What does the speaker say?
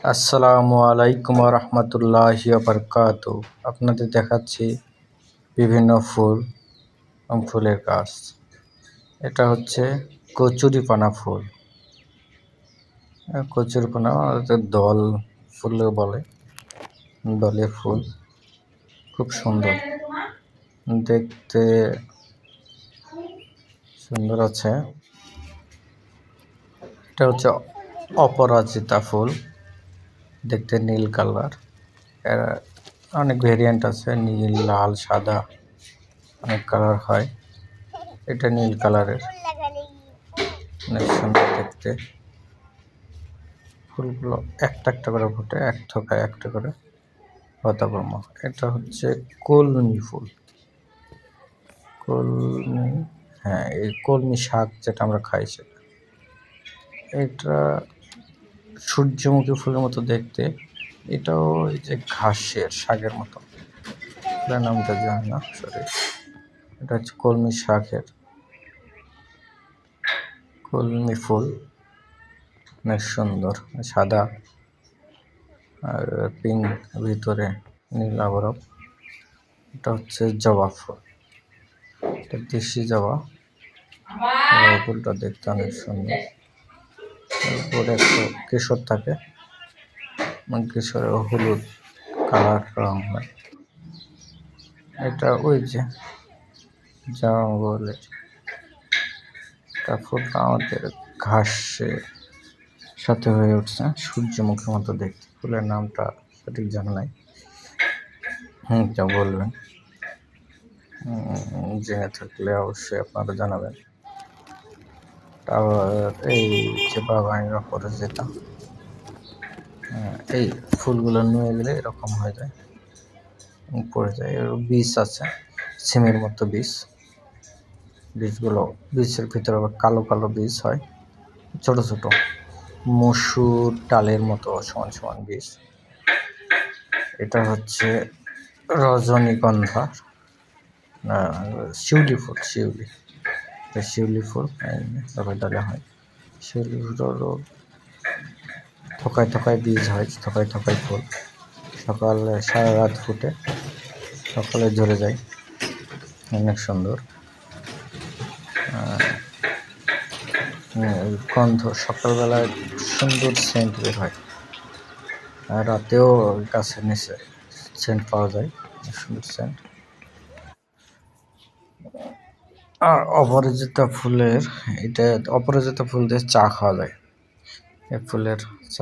আসসালামু আলাইকুম রহমতুল্লাহি বারকাতু। আপনাদের দেখাচ্ছি বিভিন্ন ফুল এবং ফুলের গাছ। এটা হচ্ছে কচুরিপানা ফুল। কচুরিপানা দল ফুল বলে, দলের ফুল খুব সুন্দর দেখতে, সুন্দর আছে। এটা হচ্ছে অপরাজিতা ফুল, দেখতে নীল কালার। এর অনেক ভেরিয়েন্ট আছে, নীল, লাল, সাদা, অনেক কালার হয়। এটা নীল কালারের, অনেক সুন্দর দেখতে। ফুলগুলো একটা একটা করে ফোটে, এক থোকায় একটা করে লতাবর্ম। এটা হচ্ছে কলমি ফুল, কলমি, হ্যাঁ, এই কলমি শাক যেটা আমরা খাই সেটা। এটা সূর্যমুখী ফুলের মতো দেখতে। এটাও এই যে ঘাসের শাকের মতো, নামটা জানি না, সরি। এটা হচ্ছে কলমি শাকের, কলমি ফুল, অনেক সুন্দর, সাদা আর পিঙ্ক ভিতরে নীল আবরণ। এটা হচ্ছে জবা ফুল, এটা দেশি জবা। ফুলটা দেখতে অনেক সুন্দর, উপরে একটু কেশর থাকে, কেশরের হলুদ কালার রং হয়। এটা ওই যে জঙ্গলের ফুলটা আমাদের ঘাসের সাথে হয়ে উঠছে, সূর্যমুখীর মতো দেখতে। ফুলের নামটা সঠিক জানা নাই, যা বলবেন জেনে থাকলে অবশ্যই আপনারা জানাবেন। আবার এই যে বাগানের অপরাজিতা, এই ফুলগুলো নুয়ে গেলে এরকম হয়ে যায়, পড়ে যায়। এর বীজ আছে, সিমের মতো বীজ। বীজগুলো, বীজের ভিতরে আবার কালো কালো বীজ হয়, ছোট ছোট মসুর ডালের মতো সমান সমান বীজ। এটা হচ্ছে রজনীগন্ধা, শিউলি ফুল, শিউলি ফুল ডালে হয়। শিউলি ফুলেরও থোকায় থোকায় বীজ হয়, থোকায় থোকায় ফুল। সকালে সারা রাত ফুটে, সকালে ঝরে যায়, অনেক সুন্দর গন্ধ। সকালবেলায় সুন্দর সেন্ট বের হয়, আর রাতেও গাছের নিচে সেন্ট পাওয়া যায়, সুন্দর সেন্ট। আর অপরাজিতা ফুলের, এটা অপরাজিতা ফুল দিয়ে চা খাওয়া যায়, এই ফুলের চা।